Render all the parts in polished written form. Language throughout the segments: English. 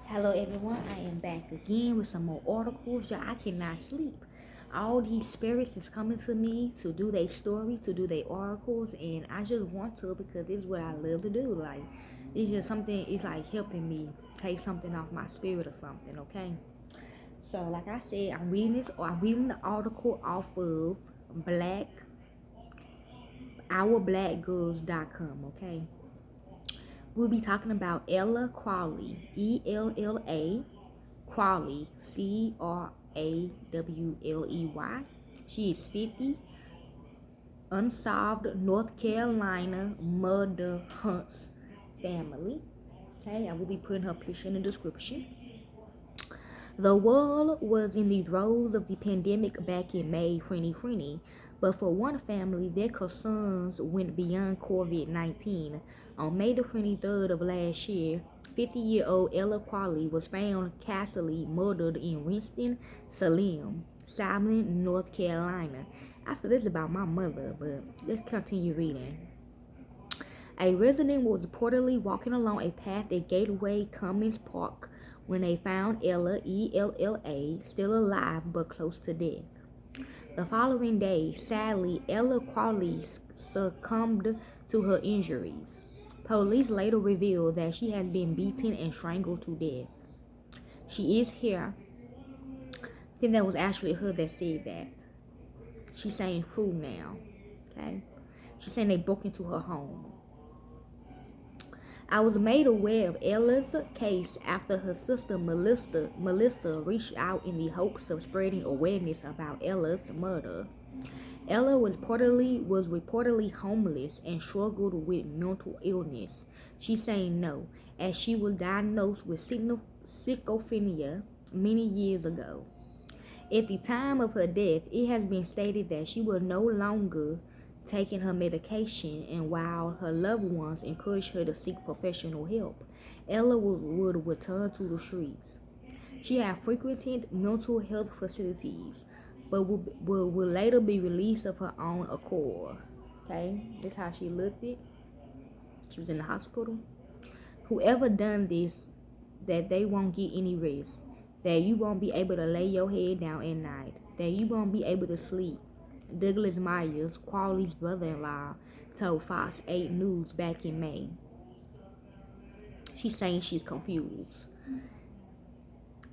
Hello everyone, I am back again with some more articles. Y'all, I cannot sleep. All these spirits is coming to me to do their story, to do their oracles, and I just want to because it's what I love to do. Like, it's just something, it's like helping me take something off my spirit or something, okay? So, like I said, I'm reading the article off of Black, OurBlackGirls.com, okay? We'll be talking about Ella Crawley, ELLA Crawley, Crawley. She is 50, Unsolved, North Carolina murder hunts family. Okay, I will be putting her picture in the description. The world was in the throes of the pandemic back in May 2020, but for one family, their concerns went beyond COVID-19. On May the 23rd of last year, 50-year-old Ella Crawley was found casually murdered in Winston-Salem, North Carolina. I feel this about my mother, but let's continue reading. A resident was reportedly walking along a path at Gateway Commons Park when they found Ella, ELLA, still alive but close to death. The following day, sadly, Ella Crawley succumbed to her injuries. Police later revealed that she had been beaten and strangled to death. She is here. I think that was actually her that said that. She's saying true now. Okay? She's saying they broke into her home. I was made aware of Ella's case after her sister Melissa reached out in the hopes of spreading awareness about Ella's murder. Ella was reportedly homeless and struggled with mental illness. She's saying no, as she was diagnosed with schizophrenia many years ago. At the time of her death, it has been stated that she was no longer taking her medication, and while her loved ones encouraged her to seek professional help, Ella would return to the streets. She had frequented mental health facilities, but would later be released of her own accord. Okay, that's how she looked it. She was in the hospital. Whoever done this, that they won't get any rest, that you won't be able to lay your head down at night, that you won't be able to sleep. Douglas Myers, Crawley's brother-in-law, told Fox 8 News back in May. She's saying she's confused.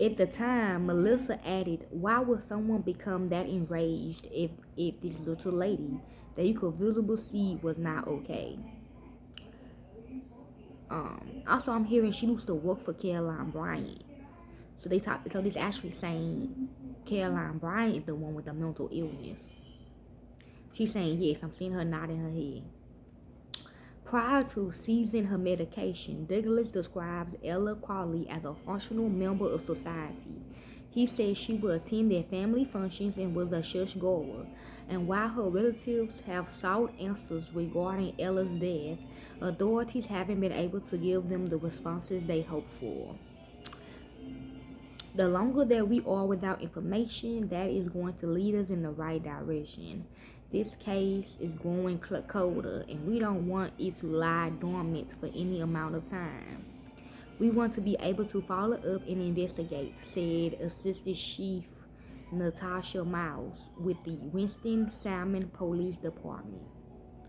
At the time, Melissa added, why would someone become that enraged if this little lady that you could visibly see was not okay? Also, I'm hearing she used to work for Caroline Bryant. So this actually saying Caroline Bryant is the one with the mental illness. She's saying yes, I'm seeing her nodding her head. Prior to seizing her medication, Douglas describes Ella Crawley as a functional member of society. He says she would attend their family functions and was a churchgoer. And while her relatives have sought answers regarding Ella's death, authorities haven't been able to give them the responses they hoped for. The longer that we are without information, that is going to lead us in the right direction. This case is growing colder, and we don't want it to lie dormant for any amount of time. We want to be able to follow up and investigate, said Assistant Chief Natasha Miles with the Winston-Salem Police Department.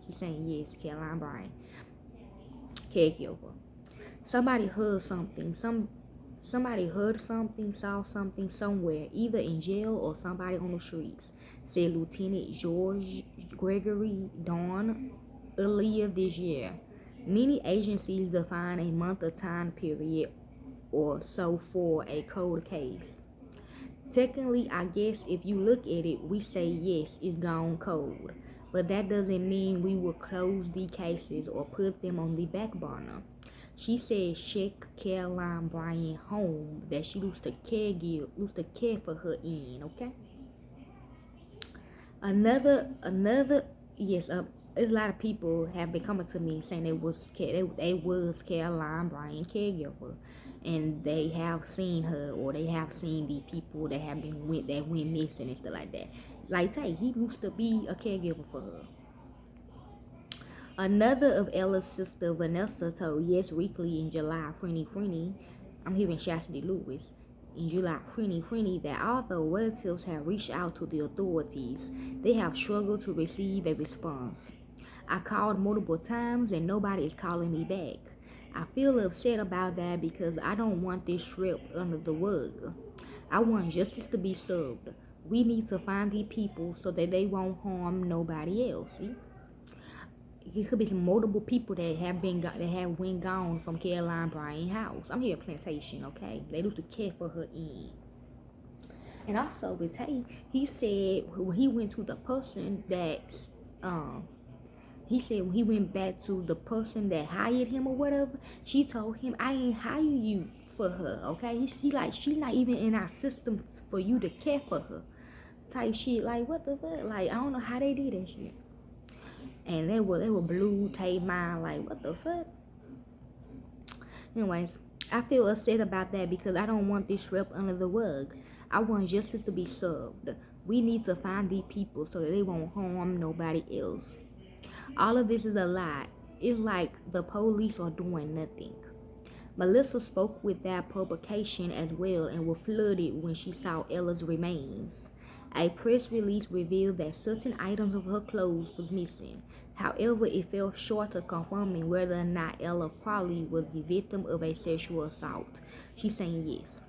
She's saying yes, Caroline Bryant, caregiver. Somebody heard something. Somebody heard something, saw something somewhere, either in jail or somebody on the streets, said Lieutenant George Gregory Dawn earlier this year. Many agencies define a month or time period or so for a cold case. Technically, I guess if you look at it, we say yes, it's gone cold. But that doesn't mean we will close the cases or put them on the back burner. She said check Caroline Bryant home that she used to care for her in, okay? Another yes, there's a lot of people have been coming to me saying they was Caroline Bryant caregiver, and they have seen her or they have seen the people that went missing and stuff like that. Like Tay, he used to be a caregiver for her. Another of Ella's sister, Vanessa, told Yes Weekly in July 2020 I'm hearing Chastity Lewis in July 2020 that although relatives have reached out to the authorities, they have struggled to receive a response. I called multiple times and nobody is calling me back. I feel upset about that because I don't want this swept under the rug. I want justice to be served. We need to find these people so that they won't harm nobody else. See? It could be some multiple people that have went gone from Caroline Bryant's house. I'm here at Plantation, okay? They used to care for her in. And also with Tay, he said when he went to the person that he said when he went back to the person that hired him or whatever, she told him, I ain't hire you for her, okay? She's not even in our system for you to care for her. Type shit, like what the fuck? Like I don't know how they did that shit. And they were blue tape mind, like what the fuck? Anyways, I feel upset about that because I don't want this swept under the rug. I want justice to be served. We need to find these people so that they won't harm nobody else. All of this is a lie. It's like the police are doing nothing. Melissa spoke with that publication as well and was flooded when she saw Ella's remains. A press release revealed that certain items of her clothes was missing. However, it fell short of confirming whether or not Ella Crawley was the victim of a sexual assault. She's saying yes.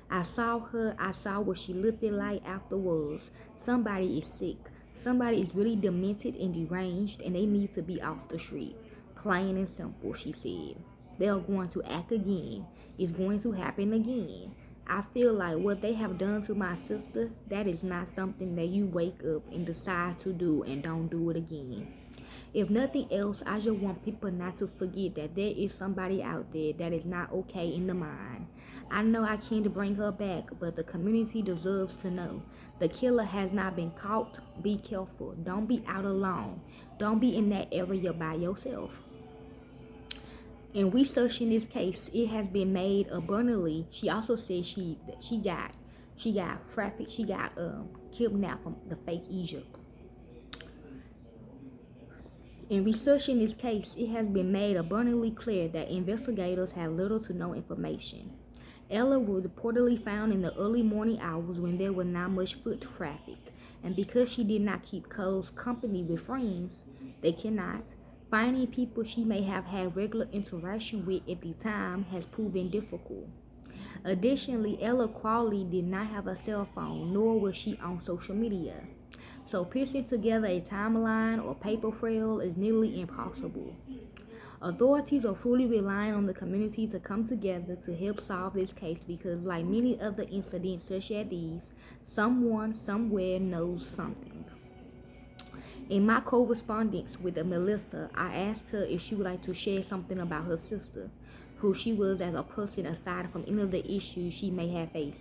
I saw her. I saw what she looked like afterwards. Somebody is sick. Somebody is really demented and deranged, and they need to be off the streets. Plain and simple, she said. They are going to act again. It's going to happen again. I feel like what they have done to my sister, that is not something that you wake up and decide to do and don't do it again. If nothing else, I just want people not to forget that there is somebody out there that is not okay in the mind. I know I can't bring her back, but the community deserves to know. The killer has not been caught. Be careful. Don't be out alone. Don't be in that area by yourself. In researching this case, it has been made abundantly. She also said she got trafficked. She got kidnapped from the fake Egypt. In researching this case, it has been made abundantly clear that investigators have little to no information. Ella was reportedly found in the early morning hours when there was not much foot traffic, and because she did not keep close company with friends, they cannot. Finding people she may have had regular interaction with at the time has proven difficult. Additionally, Ella Crawley did not have a cell phone, nor was she on social media. So piecing together a timeline or paper trail is nearly impossible. Authorities are fully relying on the community to come together to help solve this case because, like many other incidents such as these, someone somewhere knows something. In my correspondence with Melissa, I asked her if she would like to share something about her sister, who she was as a person aside from any of the issues she may have faced.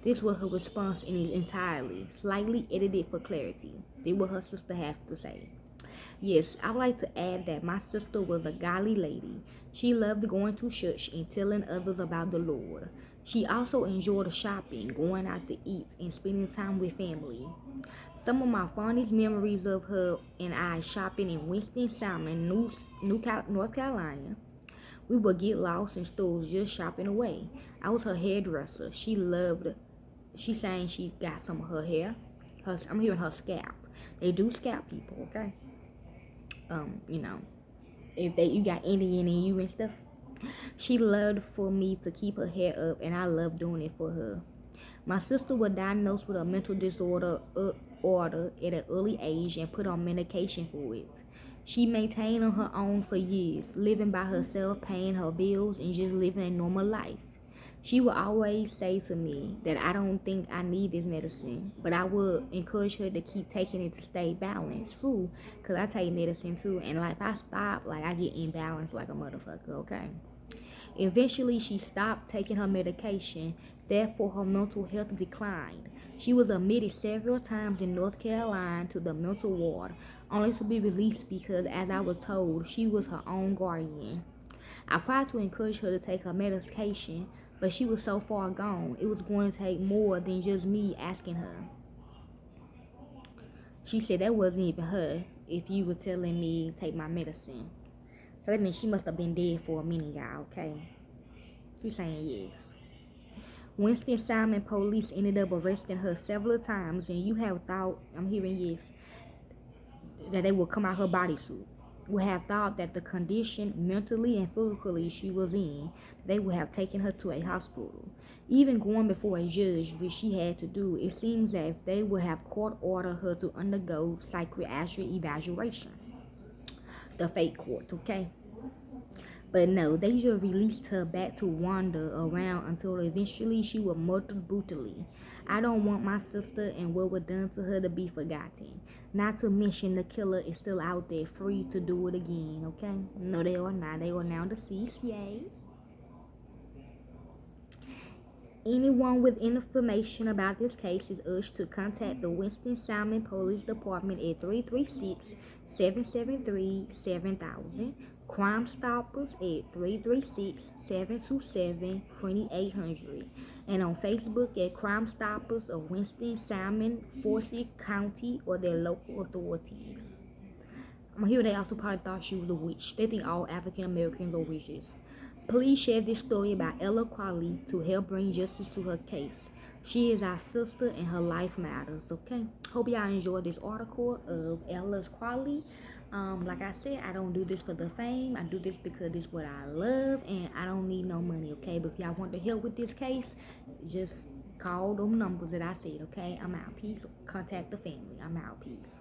This was her response in it entirely, slightly edited for clarity. This was her sister have to say. Yes, I would like to add that my sister was a godly lady. She loved going to church and telling others about the Lord. She also enjoyed shopping, going out to eat, and spending time with family. Some of my fondest memories of her and I shopping in Winston-Salmon, North Carolina. We would get lost in stores just shopping away. I was her hairdresser. She saying she got some of her hair. I'm hearing her scalp. They do scalp people, okay? If you got Indian in you and stuff. She loved for me to keep her hair up, and I loved doing it for her. My sister was diagnosed with a mental disorder at an early age and put on medication for it. She maintained on her own for years, living by herself, paying her bills, and just living a normal life. She would always say to me that I don't think I need this medicine, but I would encourage her to keep taking it to stay balanced. True, because I take medicine too, and like if I stop, like I get imbalanced like a motherfucker, okay? Eventually, she stopped taking her medication, therefore her mental health declined. She was admitted several times in North Carolina to the mental ward, only to be released because, as I was told, she was her own guardian. I tried to encourage her to take her medication, but she was so far gone, it was going to take more than just me asking her. She said that wasn't even her if you were telling me take my medicine. So that means she must have been dead for a minute, y'all, okay? She's saying yes. Winston-Salmon police ended up arresting her several times, and you have thought, I'm hearing yes, that they will come out her bodysuit. Would have thought that the condition mentally and physically she was in, they would have taken her to a hospital. Even going before a judge, which she had to do, it seems that if they would have court ordered her to undergo psychiatric evaluation. The fake court, okay? But no, they just released her back to wander around until eventually she was murdered brutally. I don't want my sister and what was done to her to be forgotten. Not to mention the killer is still out there free to do it again, okay? No, they are not. They are now deceased, yay. Anyone with information about this case is urged to contact the Winston-Salmon Police Department at 336-773-7000, Crime Stoppers at 336-727-2800, and on Facebook at Crime Stoppers of Winston-Salmon, Forsyth County, or their local authorities. I'm here they also probably thought she was a witch. They think all African Americans are witches. Please share this story about Ella Crawley to help bring justice to her case. She is our sister and her life matters, okay? Hope y'all enjoyed this article of Ella Crawley. Like I said, I don't do this for the fame. I do this because it's what I love and I don't need no money, okay? But if y'all want to help with this case, just call them numbers that I said, okay? I'm out. Peace. Contact the family. I'm out. Peace.